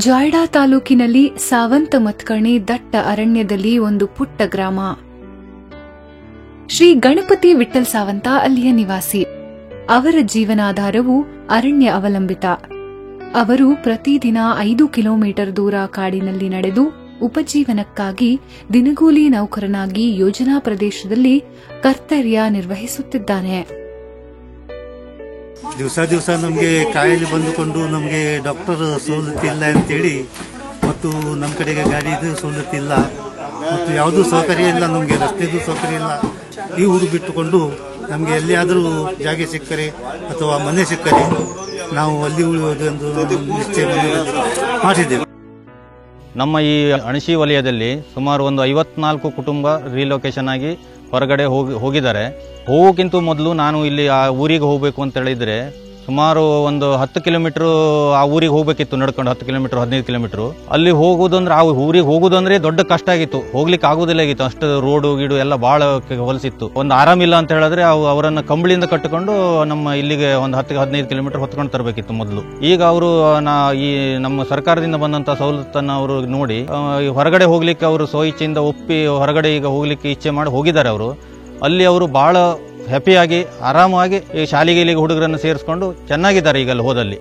ಜಾಯ್ಡಾ ತಾಲೂಕಿನಲ್ಲಿ ಸಾವಂತ ಮತ್ಕಣಿ ದಟ್ಟ ಅರಣ್ಯದಲ್ಲಿ ಒಂದು ಪುಟ್ಟ ಗ್ರಾಮ. ಶ್ರೀ ಗಣಪತಿ ವಿಠ್ಠಲ್ ಸಾವಂತ ಅಲ್ಲಿಯ ನಿವಾಸಿ. ಅವರ ಜೀವನಾಧಾರವು ಅರಣ್ಯ ಅವಲಂಬಿತ. ಅವರು ಪ್ರತಿದಿನ 5 ಕಿಲೋಮೀಟರ್ ದೂರ ಕಾಡಿನಲ್ಲಿ ನಡೆದು ಉಪಜೀವನಕ್ಕಾಗಿ ದಿನಗೂಲಿ ನೌಕರನಾಗಿ ಯೋಜನಾ ಪ್ರದೇಶದಲ್ಲಿ ಕರ್ತವ್ಯ ನಿರ್ವಹಿಸುತ್ತಿದ್ದಾನೆ. ದಿವಸ ನಮಗೆ ಕಾಯಿಲೆ ಬಂದುಕೊಂಡು ನಮಗೆ ಡಾಕ್ಟರ್ ಸವಲತ್ತಿಲ್ಲ ಅಂತೇಳಿ, ಮತ್ತು ನಮ್ಮ ಕಡೆಗೆ ಗಾಡಿದು ಸವಲತ್ತಿಲ್ಲ, ಮತ್ತು ಯಾವುದೂ ಸೌಕರ್ಯ ಇಲ್ಲ, ನಮಗೆ ರಸ್ತೆದು ಸೌಕರ್ಯ ಇಲ್ಲ. ಈ ಊರು ಬಿಟ್ಟುಕೊಂಡು ನಮಗೆ ಎಲ್ಲಿಯಾದರೂ ಜಾಗ ಸಿಕ್ಕರೆ ಅಥವಾ ಮನೆ ಸಿಕ್ಕರೆ ನಾವು ಅಲ್ಲಿ ಉಳಿಯುವುದೆಂದು ನಿಶ್ಚಯ ಮಾಡಿದ್ದೇವೆ. ನಮ್ಮ ಈ ಅಣಶಿ ವಲಯದಲ್ಲಿ ಸುಮಾರು ಒಂದು 54 ಕುಟುಂಬ ರಿಲೊಕೇಶನ್ ಆಗಿ ಹೊರಗಡೆ ಹೋಗಿದ್ದಾರೆ. ಹೋಗೋಕ್ಕಿಂತ ಮೊದಲು ನಾನು ಇಲ್ಲಿ ಆ ಊರಿಗೆ ಹೋಗಬೇಕು ಅಂತ ಹೇಳಿದ್ರೆ ಸುಮಾರು ಒಂದು 10 ಕಿಲೋಮೀಟರ್ ಆ ಊರಿಗೆ ಹೋಗ್ಬೇಕಿತ್ತು, ನಡ್ಕೊಂಡು 10 ಕಿಲೋಮೀಟರ್ 15 ಕಿಲೋಮೀಟರ್. ಅಲ್ಲಿ ಹೋಗೋದಂದ್ರೆ ಆ ಊರಿಗೆ ಹೋಗೋದಂದ್ರೆ ದೊಡ್ಡ ಕಷ್ಟ ಆಗಿತ್ತು, ಹೋಗ್ಲಿಕ್ಕೆ ಆಗೋದಿಲ್ಲ ಆಗಿತ್ತು. ಅಷ್ಟು ರೋಡು ಗೀಡು ಎಲ್ಲ ಬಹಳ ಹೊಲಸಿತ್ತು. ಒಂದು ಆರಾಮಿಲ್ಲ ಅಂತ ಹೇಳಿದ್ರೆ ಅವರನ್ನ ಕಂಬಳಿಯಿಂದ ಕಟ್ಟಿಕೊಂಡು ನಮ್ಮ ಇಲ್ಲಿಗೆ ಒಂದು 10-15 ಕಿಲೋಮೀಟರ್ ಹೊತ್ಕೊಂಡು ತರಬೇಕಿತ್ತು ಮೊದಲು. ಈಗ ಅವರು ಈ ನಮ್ಮ ಸರ್ಕಾರದಿಂದ ಬಂದಂತ ಸವಲತ್ತನ್ನು ಅವರು ನೋಡಿ ಹೊರಗಡೆ ಹೋಗ್ಲಿಕ್ಕೆ ಅವರು ಸ್ವಇಚ್ಛೆಯಿಂದ ಒಪ್ಪಿ ಹೊರಗಡೆ ಈಗ ಹೋಗ್ಲಿಕ್ಕೆ ಇಚ್ಛೆ ಮಾಡಿ ಹೋಗಿದ್ದಾರೆ. ಅವರು ಅಲ್ಲಿ ಅವರು ಬಹಳ ಹ್ಯಾಪಿಯಾಗಿ ಆರಾಮಾಗಿ ಶಾಲೆಗೆ ಹುಡುಗರನ್ನು ಸೇರಿಸಿಕೊಂಡು ಚೆನ್ನಾಗಿದ್ದಾರೆ ಈಗ ಅಲ್ಲಿ ಹೋದಲ್ಲಿ.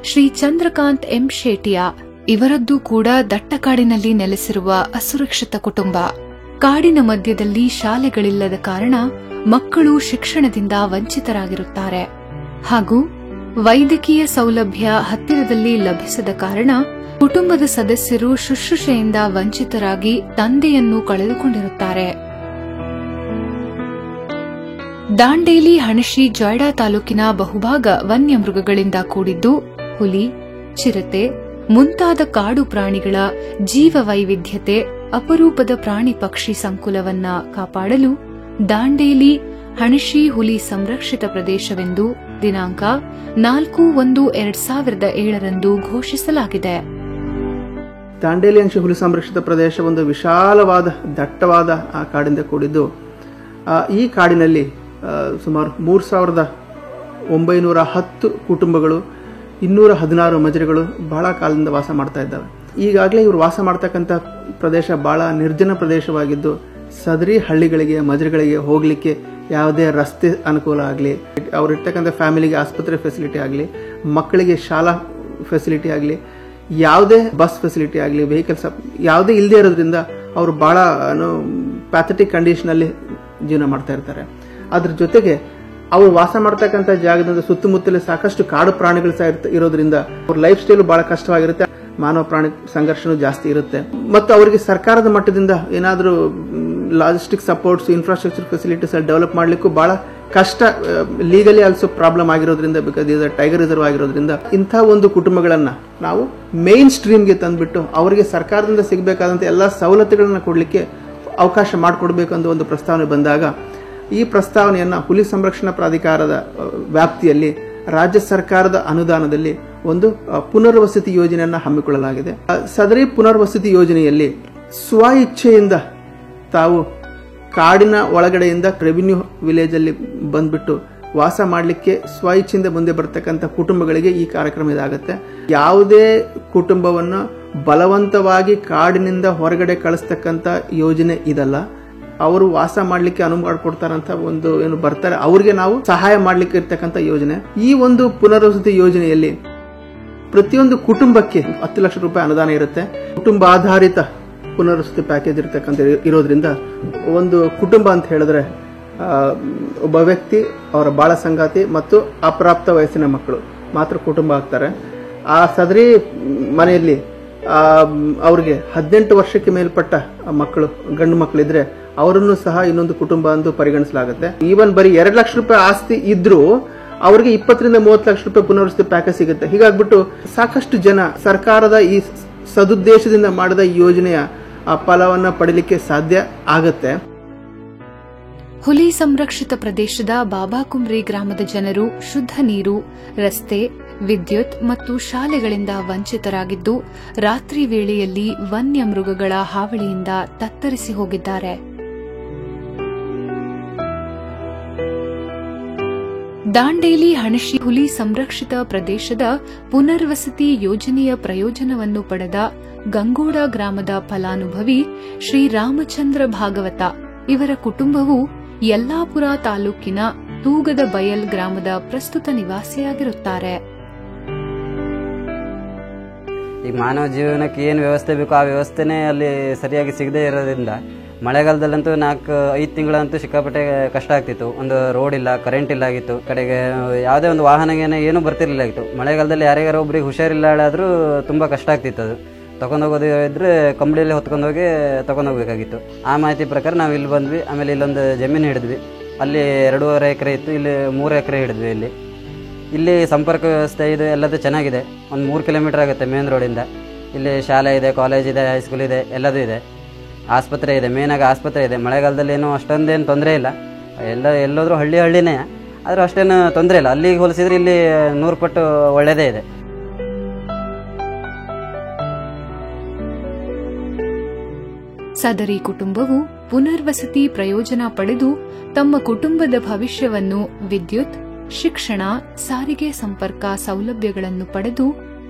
ಶ್ರೀ ಚಂದ್ರಕಾಂತ್ ಎಂ ಶೇಟಿಯಾ ಇವರದ್ದು ಕೂಡ ದಟ್ಟಕಾಡಿನಲ್ಲಿ ನೆಲೆಸಿರುವ ಅಸುರಕ್ಷಿತ ಕುಟುಂಬ. ಕಾಡಿನ ಮಧ್ಯದಲ್ಲಿ ಶಾಲೆಗಳಿಲ್ಲದ ಕಾರಣ ಮಕ್ಕಳು ಶಿಕ್ಷಣದಿಂದ ವಂಚಿತರಾಗಿರುತ್ತಾರೆ. ಹಾಗೂ ವೈದ್ಯಕೀಯ ಸೌಲಭ್ಯ ಹತ್ತಿರದಲ್ಲಿ ಲಭಿಸದ ಕಾರಣ ಕುಟುಂಬದ ಸದಸ್ಯರು ಶುಶ್ರೂಷೆಯಿಂದ ವಂಚಿತರಾಗಿ ತಂದೆಯನ್ನು ಕಳೆದುಕೊಂಡಿರುತ್ತಾರೆ. ದಾಂಡೇಲಿ ಹಣಶಿ ಜಾಯ್ಡಾ ತಾಲೂಕಿನ ಬಹುಭಾಗ ವನ್ಯಮೃಗಗಳಿಂದ ಕೂಡಿದ್ದು ಹುಲಿ, ಚಿರತೆ ಮುಂತಾದ ಕಾಡು ಪ್ರಾಣಿಗಳ ಜೀವ ವೈವಿಧ್ಯತೆ, ಅಪರೂಪದ ಪ್ರಾಣಿ ಪಕ್ಷಿ ಸಂಕುಲವನ್ನ ಕಾಪಾಡಲು ದಾಂಡೇಲಿ ಹಣಶಿ ಹುಲಿ ಸಂರಕ್ಷಿತ ಪ್ರದೇಶವೆಂದು ದಿನಾಂಕ 4/1/2007 ಘೋಷಿಸಲಾಗಿದೆ. ದಾಂಡೇಲಿ ಹಣಶಿ ಹುಲಿ ಸಂರಕ್ಷಿತ ಪ್ರದೇಶ ಒಂದು ವಿಶಾಲವಾದ ದಟ್ಟವಾದ ಕಾಡಿಂದ ಕೂಡಿದ್ದು, ಈ ಕಾಡಿನಲ್ಲಿ ಸುಮಾರು 3910 ಕುಟುಂಬಗಳು, 216 ಮಜರೆಗಳು ಬಹಳ ಕಾಲದಿಂದ ವಾಸ ಮಾಡ್ತಾ ಇದ್ದಾವೆ. ಈಗಾಗಲೇ ಇವರು ವಾಸ ಮಾಡ್ತಕ್ಕಂಥ ಪ್ರದೇಶ ಬಹಳ ನಿರ್ಜನ ಪ್ರದೇಶವಾಗಿದ್ದು, ಸದರಿ ಹಳ್ಳಿಗಳಿಗೆ ಮಜರೆಗಳಿಗೆ ಹೋಗಲಿಕ್ಕೆ ಯಾವುದೇ ರಸ್ತೆ ಅನುಕೂಲ ಆಗಲಿ, ಅವರಿರ್ತಕ್ಕಂಥ ಫ್ಯಾಮಿಲಿಗೆ ಆಸ್ಪತ್ರೆ ಫೆಸಿಲಿಟಿ ಆಗಲಿ, ಮಕ್ಕಳಿಗೆ ಶಾಲಾ ಫೆಸಿಲಿಟಿ ಆಗಲಿ, ಯಾವುದೇ ಬಸ್ ಫೆಸಿಲಿಟಿ ಆಗಲಿ, ವೆಹಿಕಲ್ಸ್ ಯಾವುದೇ ಇಲ್ಲದೆ ಇರೋದ್ರಿಂದ ಅವರು ಬಹಳ ಪ್ಯಾಥೆಟಿಕ್ ಕಂಡೀಷನಲ್ಲಿ ಜೀವನ ಮಾಡ್ತಾ ಇರ್ತಾರೆ. ಅದ್ರ ಜೊತೆಗೆ ಅವರು ವಾಸ ಮಾಡ್ತಕ್ಕಂಥ ಜಾಗದಿಂದ ಸುತ್ತಮುತ್ತಲೇ ಸಾಕಷ್ಟು ಕಾಡು ಪ್ರಾಣಿಗಳು ಸಹ ಇರೋದ್ರಿಂದ ಅವ್ರ ಲೈಫ್ ಸ್ಟೈಲು ಬಹಳ ಕಷ್ಟವಾಗಿರುತ್ತೆ. ಮಾನವ ಪ್ರಾಣಿ ಸಂಘರ್ಷನೂ ಜಾಸ್ತಿ ಇರುತ್ತೆ. ಮತ್ತು ಅವರಿಗೆ ಸರ್ಕಾರದ ಮಟ್ಟದಿಂದ ಏನಾದರೂ logistic supports, infrastructure facilities develop ಮಾಡಲಿಕ್ಕೂ ಬಹಳ ಕಷ್ಟ, ಲೀಗಲಿ ಆಲ್ಸೋ ಪ್ರಾಬ್ಲಮ್ ಆಗಿರೋದ್ರಿಂದ, ಬಿಕಾಸ್ ಇದು ಟೈಗರ್ ರಿಸರ್ವ್ ಆಗಿರೋದ್ರಿಂದ ಇಂಥ ಒಂದು ಕುಟುಂಬಗಳನ್ನ ನಾವು ಮೇನ್ ಸ್ಟ್ರೀಮ್ಗೆ ತಂದ್ಬಿಟ್ಟು ಅವರಿಗೆ ಸರ್ಕಾರದಿಂದ ಸಿಗಬೇಕಾದಂಥ ಎಲ್ಲ ಸವಲತ್ತುಗಳನ್ನ ಕೊಡಲಿಕ್ಕೆ ಅವಕಾಶ ಮಾಡಿಕೊಡ್ಬೇಕು ಅನ್ನೋ ಒಂದು ಪ್ರಸ್ತಾವನೆ ಬಂದಾಗ, ಈ ಪ್ರಸ್ತಾವನೆಯನ್ನ ಹುಲಿ ಸಂರಕ್ಷಣಾ ಪ್ರಾಧಿಕಾರದ ವ್ಯಾಪ್ತಿಯಲ್ಲಿ ರಾಜ್ಯ ಸರ್ಕಾರದ ಅನುದಾನದಲ್ಲಿ ಒಂದು ಪುನರ್ವಸತಿ ಯೋಜನೆಯನ್ನ ಹಮ್ಮಿಕೊಳ್ಳಲಾಗಿದೆ. ಸದರಿ ಪುನರ್ವಸತಿ ಯೋಜನೆಯಲ್ಲಿ ಸ್ವ ಇಚ್ಛೆಯಿಂದ ತಾವು ಕಾಡಿನ ಒಳಗಡೆಯಿಂದ ರೆವಿನ್ಯೂ ವಿಲೇಜ್ ಅಲ್ಲಿ ಬಂದ್ಬಿಟ್ಟು ವಾಸ ಮಾಡಲಿಕ್ಕೆ ಸ್ವ ಇಚ್ಛೆಯಿಂದ ಮುಂದೆ ಬರ್ತಕ್ಕಂಥ ಕುಟುಂಬಗಳಿಗೆ ಈ ಕಾರ್ಯಕ್ರಮ ಇದಾಗುತ್ತೆ. ಯಾವುದೇ ಕುಟುಂಬವನ್ನು ಬಲವಂತವಾಗಿ ಕಾಡಿನಿಂದ ಹೊರಗಡೆ ಕಳಿಸ್ತಕ್ಕಂಥ ಯೋಜನೆ ಇದಲ್ಲ. ಅವರು ವಾಸ ಮಾಡಲಿಕ್ಕೆ ಅನುವು ಮಾಡಿಕೊಡ್ತಾರಂತ ಒಂದು ಏನು ಬರ್ತಾರೆ ಅವರಿಗೆ ನಾವು ಸಹಾಯ ಮಾಡಲಿಕ್ಕೆ ಇರ್ತಕ್ಕಂಥ ಯೋಜನೆ. ಈ ಒಂದು ಪುನರ್ವಸತಿ ಯೋಜನೆಯಲ್ಲಿ ಪ್ರತಿಯೊಂದು ಕುಟುಂಬಕ್ಕೆ 10 ಲಕ್ಷ ರೂಪಾಯಿ ಅನುದಾನ ಇರುತ್ತೆ. ಕುಟುಂಬ ಆಧಾರಿತ ಪುನರ್ವಸತಿ ಪ್ಯಾಕೇಜ್ ಇರತಕ್ಕಂಥ ಇರೋದ್ರಿಂದ ಒಂದು ಕುಟುಂಬ ಅಂತ ಹೇಳಿದ್ರೆ ಒಬ್ಬ ವ್ಯಕ್ತಿ, ಅವರ ಬಾಳ ಸಂಗಾತಿ ಮತ್ತು ಅಪ್ರಾಪ್ತ ವಯಸ್ಸಿನ ಮಕ್ಕಳು ಮಾತ್ರ ಕುಟುಂಬ ಆಗ್ತಾರೆ. ಆ ಸದರಿ ಮನೆಯಲ್ಲಿ ಅವ್ರಿಗೆ 18 ವರ್ಷಕ್ಕೆ ಮೇಲ್ಪಟ್ಟ ಮಕ್ಕಳು, ಗಂಡು ಮಕ್ಕಳಿದ್ರೆ ಅವರನ್ನು ಸಹ ಇನ್ನೊಂದು ಕುಟುಂಬ ಎಂದು ಪರಿಗಣಿಸಲಾಗುತ್ತೆ. ಈವನ್ ಬರೀ 2 ಲಕ್ಷ ರೂಪಾಯಿ ಆಸ್ತಿ ಇದ್ರೂ ಅವರಿಗೆ 20 ರಿಂದ 30 ಲಕ್ಷ ರೂಪಾಯಿ ಪುನರ್ವಸತಿ ಪ್ಯಾಕೇಜ್ ಸಿಗುತ್ತೆ. ಹೀಗಾಗ್ಬಿಟ್ಟು ಸಾಕಷ್ಟು ಜನ ಸರ್ಕಾರದ ಈ ಸದುದ್ದೇಶದಿಂದ ಮಾಡಿದ ಯೋಜನೆಯ ಆ ಫಲವನ್ನ ಪಡೀಲಿಕ್ಕೆ ಸಾಧ್ಯ ಆಗತ್ತೆ. ಹುಲಿ ಸಂರಕ್ಷಿತ ಪ್ರದೇಶದ ಬಾಬಾಕುಂಬ್ರಿ ಗ್ರಾಮದ ಜನರು ಶುದ್ಧ ನೀರು, ರಸ್ತೆ, ವಿದ್ಯುತ್ ಮತ್ತು ಶಾಲೆಗಳಿಂದ ವಂಚಿತರಾಗಿದ್ದು, ರಾತ್ರಿ ವೇಳೆಯಲ್ಲಿ ವನ್ಯ ಮೃಗಗಳ ಹಾವಳಿಯಿಂದ ತತ್ತರಿಸಿ ಹೋಗಿದ್ದಾರೆ. ದಾಂಡೇಲಿ ಹಣಶಿ ಹುಲಿ ಸಂರಕ್ಷಿತ ಪ್ರದೇಶದ ಪುನರ್ವಸತಿ ಯೋಜನೆಯ ಪ್ರಯೋಜನವನ್ನು ಪಡೆದ ಗಂಗೋಡ ಗ್ರಾಮದ ಫಲಾನುಭವಿ ಶ್ರೀ ರಾಮಚಂದ್ರ ಭಾಗವತ ಇವರ ಕುಟುಂಬವು ಯಲ್ಲಾಪುರ ತಾಲೂಕಿನ ತೂಗದ ಬಯಲ್ ಗ್ರಾಮದ ಪ್ರಸ್ತುತ ನಿವಾಸಿಯಾಗಿರುತ್ತಾರೆ. ಈ ಮಾನವ ಜೀವನಕ್ಕೆ ಏನು ವ್ಯವಸ್ಥೆ ಬೇಕೋ ಆ ವ್ಯವಸ್ಥೆನೇ ಅಲ್ಲಿ ಸರಿಯಾಗಿ ಸಿಗದೇ ಇರೋದ್ರಿಂದ ಮಳೆಗಾಲದಲ್ಲಂತೂ 4-5 ತಿಂಗಳಂತೂ ಸಿಕ್ಕಾಪಟ್ಟೆ ಕಷ್ಟ ಆಗ್ತಿತ್ತು. ಒಂದು ರೋಡ್ ಇಲ್ಲ, ಕರೆಂಟ್ ಇಲ್ಲ ಆಗಿತ್ತು. ಕಡೆಗೆ ಯಾವುದೇ ಒಂದು ವಾಹನಗೇನೆ ಏನೂ ಬರ್ತಿರ್ಲಿಲ್ಲ ಆಗಿತ್ತು. ಮಳೆಗಾಲದಲ್ಲಿ ಯಾರಿಗಾರ ಒಬ್ರಿಗೆ ಹುಷಾರಿಲ್ಲ ಆದರೂ ತುಂಬ ಕಷ್ಟ ಆಗ್ತಿತ್ತು. ಅದು ತೊಗೊಂಡೋಗೋದು ಇದ್ರೆ ಕಂಬಳಿಯಲ್ಲಿ ಹೊತ್ಕೊಂಡೋಗಿ ತೊಗೊಂಡೋಗ್ಬೇಕಾಗಿತ್ತು. ಆ ಮಾಹಿತಿ ಪ್ರಕಾರ ನಾವು ಇಲ್ಲಿ ಬಂದ್ವಿ. ಆಮೇಲೆ ಇಲ್ಲೊಂದು ಜಮೀನು ಹಿಡಿದ್ವಿ. ಅಲ್ಲಿ 2.5 ಎಕರೆ ಇತ್ತು, ಇಲ್ಲಿ 3 ಎಕರೆ ಹಿಡಿದ್ವಿ. ಇಲ್ಲಿ ಸಂಪರ್ಕ ವ್ಯವಸ್ಥೆ ಇದು ಎಲ್ಲದೂ ಚೆನ್ನಾಗಿದೆ. ಒಂದು 3 ಕಿಲೋಮೀಟರ್ ಆಗುತ್ತೆ ಮೇನ್ ರೋಡಿಂದ. ಇಲ್ಲಿ ಶಾಲೆ ಇದೆ, ಕಾಲೇಜ್ ಇದೆ, ಹೈಸ್ಕೂಲ್ ಇದೆ, ಎಲ್ಲದೂ ಇದೆ. ಆಸ್ಪತ್ರೆ ಇದೆ, ಮೇನಾಗಿ ಆಸ್ಪತ್ರೆ ಇದೆ. ಮಳೆಗಾಲದಲ್ಲಿ ಏನೂ ಅಷ್ಟೊಂದೇನು ತೊಂದರೆ ಇಲ್ಲ. ಎಲ್ಲೋದ್ರೂ ಹಳ್ಳಿನೇ, ಆದರೂ ಅಷ್ಟೇನು ತೊಂದರೆ ಇಲ್ಲ. ಅಲ್ಲಿಗೆ ಹೋಲಿಸಿದ್ರೆ ಇಲ್ಲಿ 100 ಪಟ್ಟು ಒಳ್ಳೆಯದೇ ಇದೆ. ಸದರಿ ಕುಟುಂಬವು ಪುನರ್ವಸತಿ ಪ್ರಯೋಜನ ಪಡೆದು ತಮ್ಮ ಕುಟುಂಬದ ಭವಿಷ್ಯವನ್ನು ವಿದ್ಯುತ್, ಶಿಕ್ಷಣ, ಸಾರಿಗೆ ಸಂಪರ್ಕ ಸೌಲಭ್ಯಗಳನ್ನು ಪಡೆದು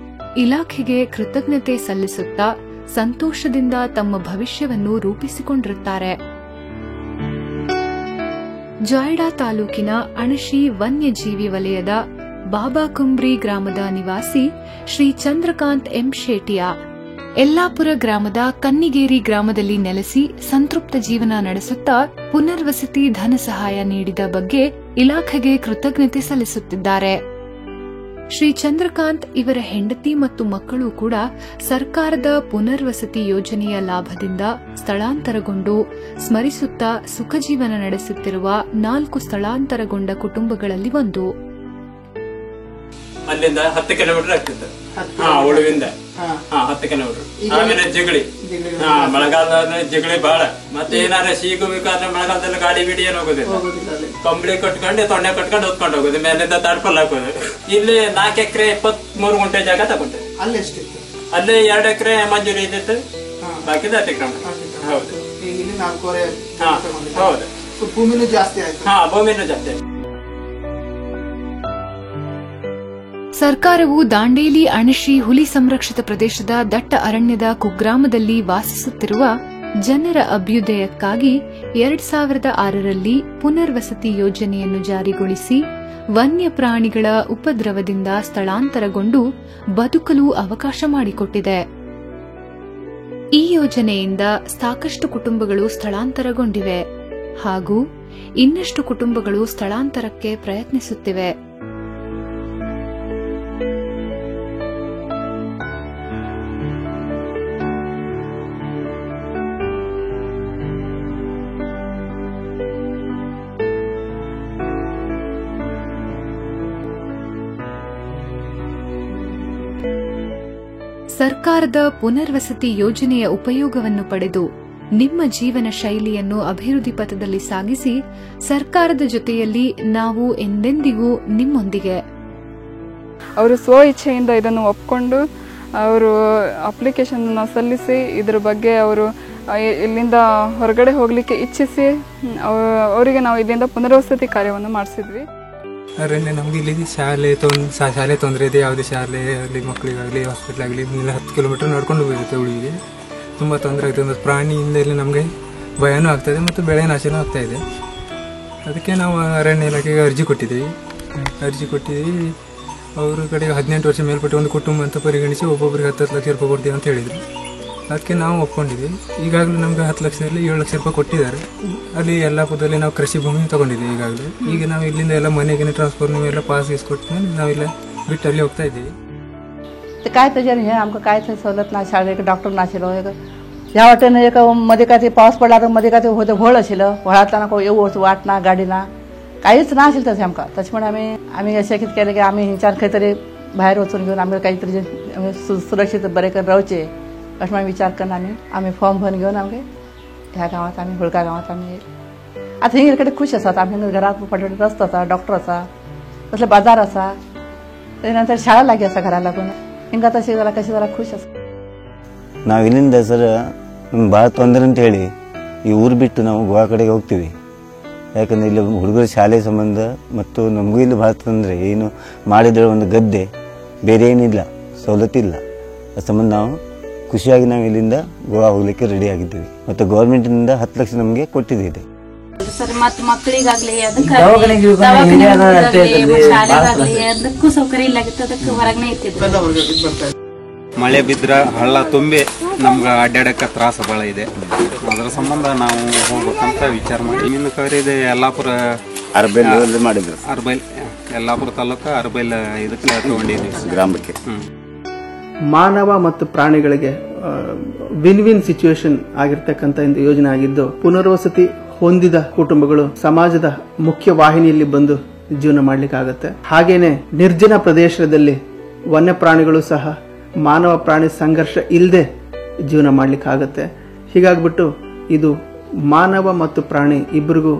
ಇಲಾಖೆಗೆ ಕೃತಜ್ಞತೆ ಸಲ್ಲಿಸುತ್ತಾ ಸಂತೋಷದಿಂದ ತಮ್ಮ ಭವಿಷ್ಯವನ್ನು ರೂಪಿಸಿಕೊಂಡಿರುತ್ತಾರೆ. ಜಾಯ್ಡಾ ತಾಲೂಕಿನ ಅಣಶಿ ವನ್ಯಜೀವಿ ವಲಯದ ಬಾಬಾಕುಂಬ್ರಿ ಗ್ರಾಮದ ನಿವಾಸಿ ಶ್ರೀ ಚಂದ್ರಕಾಂತ್ ಎಂ ಶೇಟಿಯಾ ಯಲ್ಲಾಪುರ ಗ್ರಾಮದ ಕನ್ನಿಗೇರಿ ಗ್ರಾಮದಲ್ಲಿ ನೆಲೆಸಿ ಸಂತೃಪ್ತ ಜೀವನ ನಡೆಸುತ್ತಾ ಪುನರ್ವಸತಿ ಧನ ಸಹಾಯ ನೀಡಿದ ಬಗ್ಗೆ ಇಲಾಖೆಗೆ ಕೃತಜ್ಞತೆ ಸಲ್ಲಿಸುತ್ತಿದ್ದಾರೆ. ಶ್ರೀ ಚಂದ್ರಕಾಂತ್ ಇವರ ಹೆಂಡತಿ ಮತ್ತು ಮಕ್ಕಳು ಕೂಡ ಸರ್ಕಾರದ ಪುನರ್ವಸತಿ ಯೋಜನೆಯ ಲಾಭದಿಂದ ಸ್ಥಳಾಂತರಗೊಂಡು ಸ್ಮರಿಸುತ್ತಾ ಸುಖಜೀವನ ನಡೆಸುತ್ತಿರುವ 4 ಸ್ಥಳಾಂತರಗೊಂಡ ಕುಟುಂಬಗಳಲ್ಲಿ ಒಂದು. ಅಲ್ಲಿಂದ 10 ಕಿಲೋಮೀಟರ್ ಆಗ್ತಿತ್ತು. ಉಳುವಿಂದ 10 ಕಿಲೋಮೀಟರ್. ಆಮೇಲೆ ಜಗಳಿ, ಮಳೆಗಾಲದ ಜಗಳಿ ಬಹಳ. ಮತ್ತೆ ಏನಾರ ಸಿಗಬೇಕಾದ್ರೆ ಮಳೆಗಾಲದಲ್ಲಿ ಗಾಡಿ ಬಿಡಿ ಏನು ಹೋಗೋದಿಲ್ಲ. ಕಂಬಳಿ ಕಟ್ಕೊಂಡು ತೊಂಡೆ ಕಟ್ಕೊಂಡು ಹೊತ್ಕೊಂಡು ಹೋಗೋದು, ಮೇಲಿಂದ ತಾಡ್ಪಲ್ ಹಾಕೋದು. ಇಲ್ಲಿ 4 ಎಕರೆ 23 ಗುಂಟೆ ಜಾಗ ತಗೊಂಡೆ. ಅಲ್ಲಿ 2 ಎಕರೆ ಮಂಜೂರಿ ಇದ್ದಿತ್ತು, ಬಾಕಿ ಅತಿಕ್ರಮಣ. ಹೌದು, ಹೌದು, ಭೂಮಿನೂ ಜಾಸ್ತಿ ಆಯ್ತು. ಸರ್ಕಾರವು ದಾಂಡೇಲಿ ಅಣಶಿ ಹುಲಿ ಸಂರಕ್ಷಿತ ಪ್ರದೇಶದ ದಟ್ಟ ಅರಣ್ಯದ ಕುಗ್ರಾಮದಲ್ಲಿ ವಾಸಿಸುತ್ತಿರುವ ಜನರ ಅಭ್ಯುದಯಕ್ಕಾಗಿ 2006ರಲ್ಲಿ ಪುನರ್ವಸತಿ ಯೋಜನೆಯನ್ನು ಜಾರಿಗೊಳಿಸಿ ವನ್ಯ ಪ್ರಾಣಿಗಳ ಉಪದ್ರವದಿಂದ ಸ್ಥಳಾಂತರಗೊಂಡು ಬದುಕಲು ಅವಕಾಶ ಮಾಡಿಕೊಟ್ಟಿದೆ. ಈ ಯೋಜನೆಯಿಂದ ಸಾಕಷ್ಟು ಕುಟುಂಬಗಳು ಸ್ಥಳಾಂತರಗೊಂಡಿವೆ ಹಾಗೂ ಇನ್ನಷ್ಟು ಕುಟುಂಬಗಳು ಸ್ಥಳಾಂತರಕ್ಕೆ ಪ್ರಯತ್ನಿಸುತ್ತಿವೆ. ಸರ್ಕಾರದ ಪುನರ್ವಸತಿ ಯೋಜನೆಯ ಉಪಯೋಗವನ್ನು ಪಡೆದು ನಿಮ್ಮ ಜೀವನ ಶೈಲಿಯನ್ನು ಅಭಿವೃದ್ಧಿ ಪಥದಲ್ಲಿ ಸಾಗಿಸಿ ಸರ್ಕಾರದ ಜೊತೆಯಲ್ಲಿ ನಾವು ಎಂದೆಂದಿಗೂ ನಿಮ್ಮೊಂದಿಗೆ. ಅವರು ಸ್ವ ಇಚ್ಛೆಯಿಂದ ಇದನ್ನು ಒಪ್ಪಿಕೊಂಡು ಅವರು ಅಪ್ಲಿಕೇಶನ್ ಸಲ್ಲಿಸಿ ಇದರ ಬಗ್ಗೆ ಅವರು ಇಲ್ಲಿಂದ ಹೊರಗಡೆ ಹೋಗಲಿಕ್ಕೆ ಇಚ್ಛಿಸಿ ಅವರಿಗೆ ನಾವು ಇಲ್ಲಿಂದ ಪುನರ್ವಸತಿ ಕಾರ್ಯವನ್ನು ಮಾಡಿಸಿದ್ವಿ. ಅರಣ್ಯ ನಮಗೆ ಇಲ್ಲಿ ಶಾಲೆ ತೊಂದರೆ ಇದೆ. ಯಾವುದೇ ಶಾಲೆ ಆಗಲಿ, ಮಕ್ಕಳಿಗಾಗಲಿ, ಹಾಸ್ಪಿಟ್ಲ್ ಆಗಲಿ 10 ಕಿಲೋಮೀಟರ್ ನಡ್ಕೊಂಡು ಹೋಗಿರುತ್ತೆ. ಉಳಿಗೆ ತುಂಬ ತೊಂದರೆ ಆಗ್ತದೆ. ಮತ್ತು ಪ್ರಾಣಿಯಿಂದ ಇಲ್ಲಿ ನಮಗೆ ಭಯನೂ ಆಗ್ತದೆ ಮತ್ತು ಬೆಳೆ ನಾಶನೂ ಆಗ್ತಾಯಿದೆ. ಅದಕ್ಕೆ ನಾವು ಅರಣ್ಯ ಇಲಾಖೆಗೆ ಅರ್ಜಿ ಕೊಟ್ಟಿದ್ದೀವಿ. ಅವ್ರ ಕಡೆಗೆ 18 ವರ್ಷ ಮೇಲ್ಪಟ್ಟು ಒಂದು ಕುಟುಂಬ ಅಂತ ಪರಿಗಣಿಸಿ ಒಬ್ಬೊಬ್ಬರಿಗೆ 10 ಲಕ್ಷ ರೂಪಾಯಿ ಕೊಡ್ತೀವಿ ಅಂತ ಹೇಳಿದರು. ಅದಕ್ಕೆ ನಾವು ಒಪ್ಕೊಂಡಿದ್ವಿ. ಈಗಾಗಲೇ ನಮಗೆ 10 ಲಕ್ಷದಲ್ಲಿ 7 ಲಕ್ಷ ರೂಪಾಯಿ ಕೊಟ್ಟಿದ್ದಾರೆ. ಅಲ್ಲಿ ಯಲ್ಲಾಪುರದಲ್ಲಿ ನಾವು ಕೃಷಿ ಭೂಮಿ ತೊಗೊಂಡಿದ್ದೀವಿ ಈಗಾಗಲೇ. ಈಗ ನಾವು ಇಲ್ಲಿಂದ ಎಲ್ಲ ಮನೆಗೆ ಟ್ರಾನ್ಸ್ಫರ್ ಎಲ್ಲ ಪಾಸ್ ಕೊಟ್ಟು ನಾವೆಲ್ಲ ಬಿಟ್ಟು ಅಲ್ಲಿ ಹೋಗ್ತಾ ಇದ್ದೀವಿ. काय त्याच्याने हे आमचं काय ते सवलत नाही, शाळेत डॉक्टर नाशिलो ह्या वाटेनं एक मध्ये काय ते पाऊस पडला तर मध्ये काय ते होतं व्हळ आशिल्लं, व्हळांतल्यान येऊ वाट ना गाडी ना काहीच ना आशिल्लं तशें आमकां. त्याच्यामुळे आम्ही अशें कितें केलें की आमी हिंच्यान खंय तरी भायर वचून घेवन आमी काहीतरी सुरक्षीत बरें करून रावचें अशें मागीर विचार करून आमी फॉर्म भरून घेवन आमगे ह्या गांवांत आमी होळका गांवांत आमी आतां हिंग कडेन खूश आसात आमच्या घरात फाटी रस्तो आसा डॉक्टर आसा तसले बाजार आसा तेजे नंतर शाळा लागीं आसा घरा लागून हिंगा तशें जाल्यार कशें जाल्यार खूश आसा ನಾವು ಇಲ್ಲಿಂದ ಸರ್ ನಮ್ಗೆ ಭಾಳ ತೊಂದರೆ ಅಂತ ಹೇಳಿ ಈ ಊರು ಬಿಟ್ಟು ನಾವು ಗೋವಾ ಕಡೆಗೆ ಹೋಗ್ತೀವಿ. ಯಾಕಂದರೆ ಇಲ್ಲಿ ಹುಡುಗರ ಶಾಲೆ ಸಂಬಂಧ ಮತ್ತು ನಮಗೂ ಇಲ್ಲಿ ಭಾಳ ತೊಂದರೆ. ಏನು ಮಾಡಿದರೆ ಒಂದು ಗದ್ದೆ ಬೇರೆ ಏನಿಲ್ಲ, ಸವಲತ್ತಿಲ್ಲ. ಆ ಸಂಬಂಧ ನಾವು ಖುಷಿಯಾಗಿ ನಾವು ಇಲ್ಲಿಂದ ಗೋವಾ ಹೋಗ್ಲಿಕ್ಕೆ ರೆಡಿ ಆಗಿದ್ದೀವಿ. ಮತ್ತು ಗೌರ್ಮೆಂಟಿನಿಂದ 10 ಲಕ್ಷ ನಮಗೆ ಕೊಟ್ಟಿದೆ. ಸರ್ ಮತ್ತು ಮಕ್ಕಳಿಗಾಗಲಿ ಶಾಲೆಗಾಗಲಿ ಅದಕ್ಕೂ ಸೌಕರ್ಯ ಇಲ್ಲಾಗಿತ್ತು. ಅದಕ್ಕೆ ಹೊರಗನೆ ಇರ್ತಿದ್ರು. ಮಳೆ ಬಿದ್ದರೆ ಹಳ್ಳ ತುಂಬಿ ನಮ್ಗೆ ಅಡ್ಡಾಡಕ್ಕೆ ತ್ರಾಸ ಭಾಳ ಇದೆ. ಅದರ ಸಂಬಂಧ ನಾವು ಹೋಗ್ಬೇಕಂತ ವಿಚಾರ ಮಾಡಿ ಇನ್ನು ಕರೀದೆ ಯಲ್ಲಾಪುರ ಮಾಡಿದ್ರು ಅರ್ಬೈಲ್ ಯಲ್ಲಾಪುರ ತಾಲೂಕು ಅರ್ಬೈಲ್ ಇದಕ್ಕೆ ತಗೊಂಡಿದ್ದೀವಿ ಗ್ರಾಮಕ್ಕೆ. ಮಾನವ ಮತ್ತು ಪ್ರಾಣಿಗಳಿಗೆ ವಿನ್ ವಿನ್ ಸಿಚುವೇಶನ್ ಆಗಿರ್ತಕ್ಕಂಥ ಒಂದು ಯೋಜನೆ ಆಗಿದ್ದು ಪುನರ್ವಸತಿ ಹೊಂದಿದ ಕುಟುಂಬಗಳು ಸಮಾಜದ ಮುಖ್ಯ ವಾಹಿನಿಯಲ್ಲಿ ಬಂದು ಜೀವನ ಮಾಡ್ಲಿಕ್ಕಾಗತ್ತೆ. ಹಾಗೇನೆ ನಿರ್ಜನ ಪ್ರದೇಶದಲ್ಲಿ ವನ್ಯ ಪ್ರಾಣಿಗಳು ಸಹ ಮಾನವ ಪ್ರಾಣಿ ಸಂಘರ್ಷ ಇಲ್ಲದೆ ಜೀವನ ಮಾಡ್ಲಿಕ್ಕಾಗತ್ತೆ. ಹೀಗಾಗ್ಬಿಟ್ಟು ಇದು ಮಾನವ ಮತ್ತು ಪ್ರಾಣಿ ಇಬ್ಬರಿಗೂ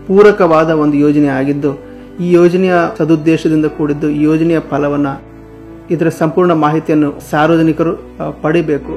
ಪೂರಕವಾದ ಒಂದು ಯೋಜನೆ ಆಗಿದ್ದು ಈ ಯೋಜನೆಯ ಸದುದ್ದೇಶದಿಂದ ಕೂಡಿದ್ದು ಈ ಯೋಜನೆಯ ಫಲವನ್ನ ಇದರ ಸಂಪೂರ್ಣ ಮಾಹಿತಿಯನ್ನು ಸಾರ್ವಜನಿಕರು ಪಡಿಬೇಕು.